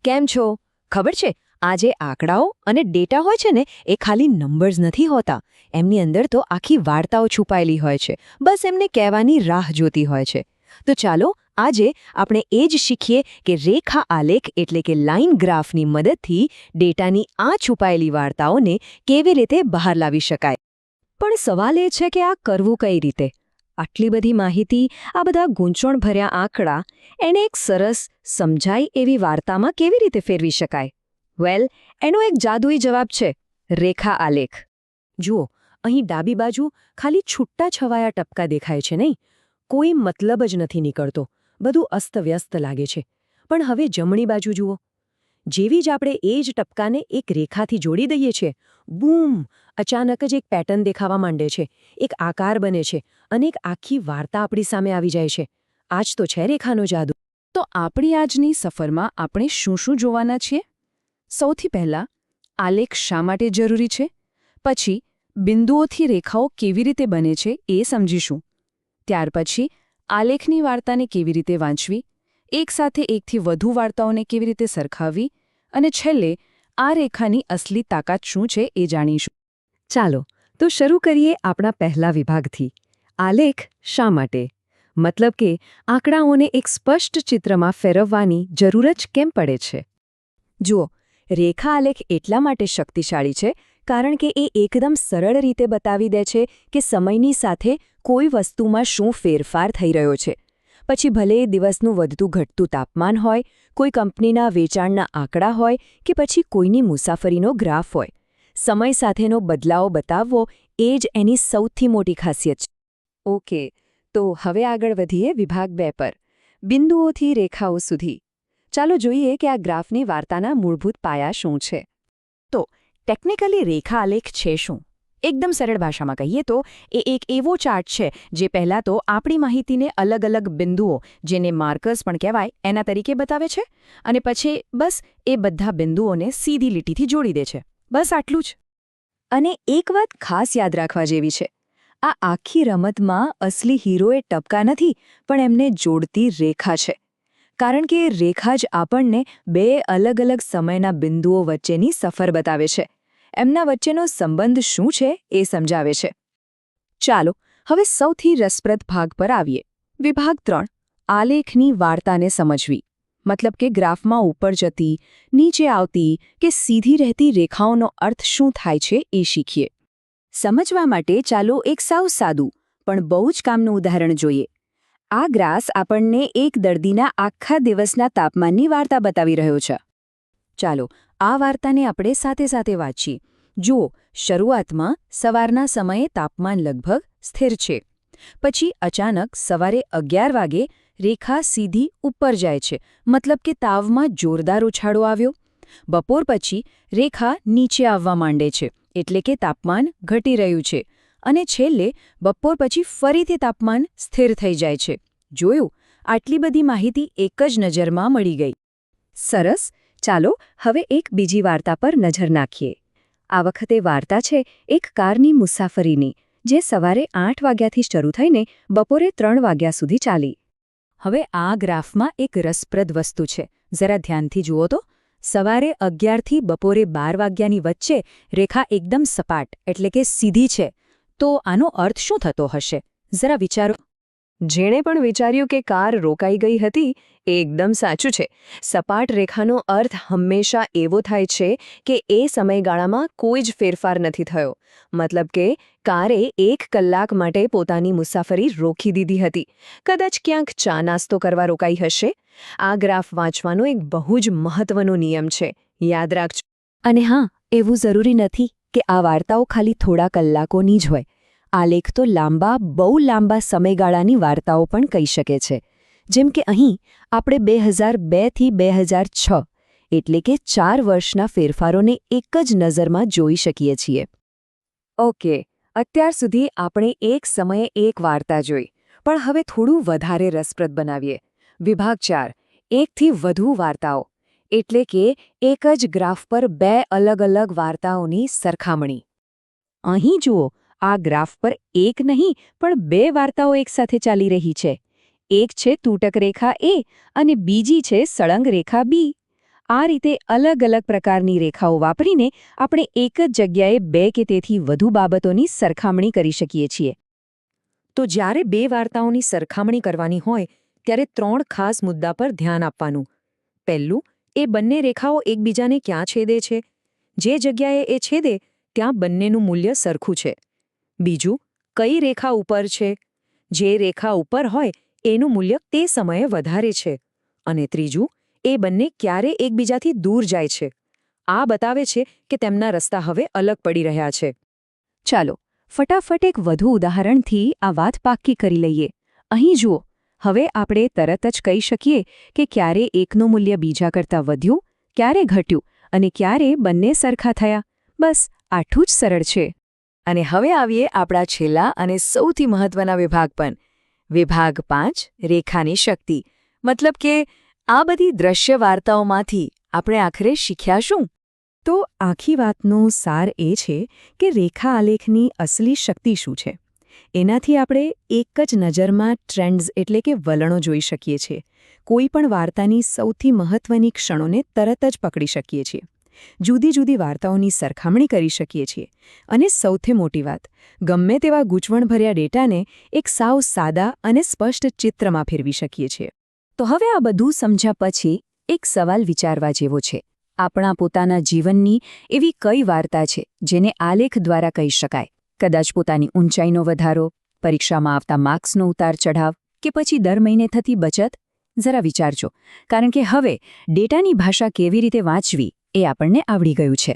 કેમ છો? ખબર છે, આજે આંકડાઓ અને ડેટા હોય છે ને, એ ખાલી નંબર્સ નથી હોતા. એમની અંદર તો આખી વાર્તાઓ છુપાયેલી હોય છે. બસ એમને કહેવાની રાહ જોતી હોય છે. તો ચાલો આજે આપણે એ જ શીખીએ કે રેખા આલેખ એટલે કે લાઇન ગ્રાફની મદદથી ડેટાની આ છુપાયેલી વાર્તાઓને કેવી રીતે બહાર લાવી શકાય. પણ સવાલ એ છે કે આ કરવું કઈ રીતે? આટલી બધી માહિતી, આ બધા ગૂંચવણભર્યા આંકડા, એને એક સરસ, સમજાય એવી વાર્તામાં કેવી રીતે ફેરવી શકાય? વેલ, એનો એક જાદુઈ જવાબ છે: રેખા આલેખ. જુઓ, અહીં ડાબી બાજુ ખાલી છૂટા છવાયા ટપકા દેખાય છે નહીં? કોઈ મતલબ જ નથી નીકળતો. બધું અસ્તવ્યસ્ત લાગે છે. પણ હવે જમણી બાજુ જુઓ. જેવી જ આપણે એ જ ટપકાને એક રેખાથી જોડી દઈએ છીએ, બૂમ! અચાનક જ એક પેટર્ન દેખાવા માંડે છે, એક આકાર બને છે અને એક આખી વાર્તા આપણી સામે આવી જાય છે. આ જ તો છે રેખાનો જાદુ. તો આપણી આજની સફરમાં આપણે શું શું જોવાના છીએ? સૌથી પહેલાં, આલેખ શા માટે જરૂરી છે? પછી બિંદુઓથી રેખાઓ કેવી રીતે બને છે એ સમજીશું. ત્યાર પછી આલેખની વાર્તાને કેવી રીતે વાંચવી, એકસાથે એકથી વધુ વાર્તાઓને કેવી રીતે સરખાવવી, અને છેલ્લે આ રેખાની અસલી તાકાત શું છે એ જાણીશું. ચાલો તો શરૂ કરીએ આપણા પહેલા વિભાગથી. આલેખ શા માટે? મતલબ કે આંકડાઓને એક સ્પષ્ટ ચિત્રમાં ફેરવવાની જરૂર જ કેમ પડે છે? જુઓ, રેખા આલેખ એટલા માટે શક્તિશાળી છે કારણ કે એ એકદમ સરળ રીતે બતાવી દે છે કે સમયની સાથે કોઈ વસ્તુમાં શું ફેરફાર થઈ રહ્યો છે. પછી ભલે દિવસનું વધતું ઘટતું તાપમાન હોય, કોઈ કંપનીના વેચાણના આંકડા હોય કે પછી કોઈની મુસાફરીનો ગ્રાફ હોય, સમય સાથેનો બદલાવ બતાવવો એ જ એની સૌથી મોટી ખાસિયત છે. ઓકે, તો હવે આગળ વધીએ વિભાગ 2 પર, બિંદુઓથી રેખાઓ સુધી. ચાલો જોઈએ કે આ ગ્રાફની વાર્તાના મૂળભૂત પાયા શું છે. તો ટેકનિકલી રેખા આલેખ છે શું? એકદમ સરળ ભાષામાં કહીએ તો એ એક એવો ચાર્ટ છે જે પહેલાં તો આપણી માહિતીને અલગ અલગ બિંદુઓ, જેને માર્કર્સ પણ કહેવાય, એના તરીકે બતાવે છે, અને પછી બસ એ બધા બિંદુઓને સીધી લીટીથી જોડી દે છે. બસ આટલું જ. અને એક વાત ખાસ યાદ રાખવા જેવી છે: આ આખી રમતમાં અસલી હીરો એ ટપકા નથી, પણ એમને જોડતી રેખા છે. કારણ કે રેખા જ આપણને બે અલગ અલગ સમયના બિંદુઓ વચ્ચેની સફર બતાવે છે. એમના વચ્ચેનો સંબંધ શું છે એ સમજાવે છે. ચાલો હવે સૌથી રસપ્રદ ભાગ પર આવીએ. વિભાગ 3, આલેખની વાર્તાને સમજવી. મતલબ કે ગ્રાફમાં ઉપર જતી, નીચે આવતી કે સીધી રહેતી રેખાઓનો અર્થ શું થાય છે એ શીખીએ. સમજવા માટે ચાલો એક સાવ સાદું પણ બહુ જ કામનું ઉદાહરણ જોઈએ. આ ગ્રાફ આપણને એક દર્દીના આખા દિવસના તાપમાનની વાર્તા બતાવી રહ્યો છે. ચાલો આ વાર્તાને આપણે સાથે સાથે વાંચીએ. જુઓ, શરૂઆતમાં સવારના સમયે તાપમાન લગભગ સ્થિર છે. પછી અચાનક સવારે 11 વાગે રેખા સીધી ઉપર જાય છે, મતલબ કે તાવમાં જોરદાર ઉછાળો આવ્યો. બપોર પછી રેખા નીચે આવવા માંડે છે, એટલે કે તાપમાન ઘટી રહ્યું છે. અને છેલ્લે બપોર પછી ફરીથી તાપમાન સ્થિર થઈ જાય છે. જોયું? આટલી બધી માહિતી એક જ નજરમાં મળી ગઈ. સરસ. ચાલો હવે એક બીજી વાર્તા પર નજર નાખીએ. આ વખતે વાર્તા છે એક કારની મુસાફરીની, જે સવારે 8 વાગ્યાથી શરૂ થઈને બપોરે 3 વાગ્યા સુધી ચાલી. હવે આ ગ્રાફમાં એક રસપ્રદ વસ્તુ છે. જરા ધ્યાનથી જુઓ તો. સવારે 11થી બપોરે 12 વાગ્યાની વચ્ચે રેખા એકદમ સપાટ, એટલે કે સીધી છે. તો આનો અર્થ શું થતો હશે? જરા વિચારો. જેણે પણ વિચાર્યું કે કાર રોકાઈ ગઈ હતી, એ એકદમ સાચું છે. સપાટ રેખાનો અર્થ હંમેશા એવો થાય છે કે એ સમયગાળામાં કોઈ જ ફેરફાર નથી થયો. મતલબ કે કારે 1 કલાક માટે પોતાની મુસાફરી રોકી દીધી હતી. કદાચ ક્યાંક ચા નાસ્તો કરવા રોકાઈ હશે. આ ગ્રાફ વાંચવાનો એક બહુ જ મહત્વનો નિયમ છે. યાદ રાખજો. અને હા, એવું જરૂરી નથી કે આ વાર્તાઓ ખાલી થોડા કલાકોની જ હોય. આલેખ તો બહુ લાંબા સમયગાળાની વાર્તાઓ પણ કહી શકે છે. જેમ કે અહીં આપણે 2002થી 2006, એટલે કે 4 વર્ષના ફેરફારોને એક જ નજરમાં જોઈ શકીએ છીએ. ઓકે, અત્યાર સુધી આપણે એક સમયે એક વાર્તા જોઈ, પણ હવે થોડું વધારે રસપ્રદ બનાવીએ. વિભાગ 4, એકથી વધુ વાર્તાઓ, એટલે કે એક જ ગ્રાફ પર 2 અલગ અલગ વાર્તાઓની સરખામણી. અહીં જુઓ, આ ગ્રાફ પર એક નહીં પણ 2 વાર્તાઓ એકસાથે ચાલી રહી છે. એક છે તૂટક રેખા એ અને બીજી છે સળંગ રેખા બી. આ રીતે અલગ અલગ પ્રકારની રેખાઓ વાપરીને આપણે એક જ જગ્યાએ 2 કે તેથી વધુ બાબતોની સરખામણી કરી શકીએ છીએ. તો જ્યારે બે વાર્તાઓની સરખામણી કરવાની હોય ત્યારે 3 ખાસ મુદ્દા પર ધ્યાન આપવાનું. પહેલું, એ બંને રેખાઓ એકબીજાને ક્યાં છેદે છે? જે જગ્યાએ એ છેદે ત્યાં બંનેનું મૂલ્ય સરખું છે. બીજું, કઈ રેખા ઉપર છે? જે રેખા ઉપર હોય એનું મૂલ્ય તે સમયે વધારે છે. અને ત્રીજું, એ બંને ક્યારે એકબીજાથી દૂર જાય છે? આ બતાવે છે કે તેમના રસ્તા હવે અલગ પડી રહ્યા છે. ચાલો ફટાફટ એક વધુ ઉદાહરણથી આ વાત પાક્કી કરી લઈએ. અહીં જુઓ, હવે આપણે તરત જ કહી શકીએ કે ક્યારે એકનું મૂલ્ય બીજા કરતાં વધ્યું, ક્યારે ઘટ્યું અને ક્યારે બંને સરખા થયા. બસ આટલું જ સરળ છે. અને હવે આવીએ આપણા છેલ્લા અને સૌથી મહત્વના વિભાગ પર. વિભાગ 5, રેખાની શક્તિ. મતલબ કે આ બધી દ્રશ્ય વાર્તાઓમાંથી આપણે આખરે શીખ્યા શું? તો આખી વાતનો સાર એ છે કે રેખા આલેખની અસલી શક્તિ શું છે. એનાથી આપણે એક જ નજરમાં ટ્રેન્ડ્સ એટલે કે વલણો જોઈ શકીએ છીએ. કોઈ પણ વાર્તાની સૌથી મહત્વની ક્ષણોને તરત જ પકડી શકીએ છીએ. જુદી જુદી વાર્તાઓની સરખામણી કરી શકીએ છીએ. અને સૌથી મોટી વાત, ગમે તેવા ગૂંચવણભર્યા ડેટાને એક સાવ સાદા અને સ્પષ્ટ ચિત્રમાં ફેરવી શકીએ છીએ. તો હવે આ બધું સમજ્યા પછી એક સવાલ વિચારવા જેવો છે. આપણા પોતાના જીવનની એવી કઈ વાર્તા છે જેને આલેખ દ્વારા કહી શકાય? કદાચ પોતાની ઊંચાઈનો વધારો, પરીક્ષામાં આવતા માર્ક્સનો ઉતાર ચઢાવ કે પછી દર મહિને થતી બચત? જરા વિચારજો, કારણ કે હવે ડેટાની ભાષા કેવી રીતે વાંચવી એ આપણને આવડી ગયું છે.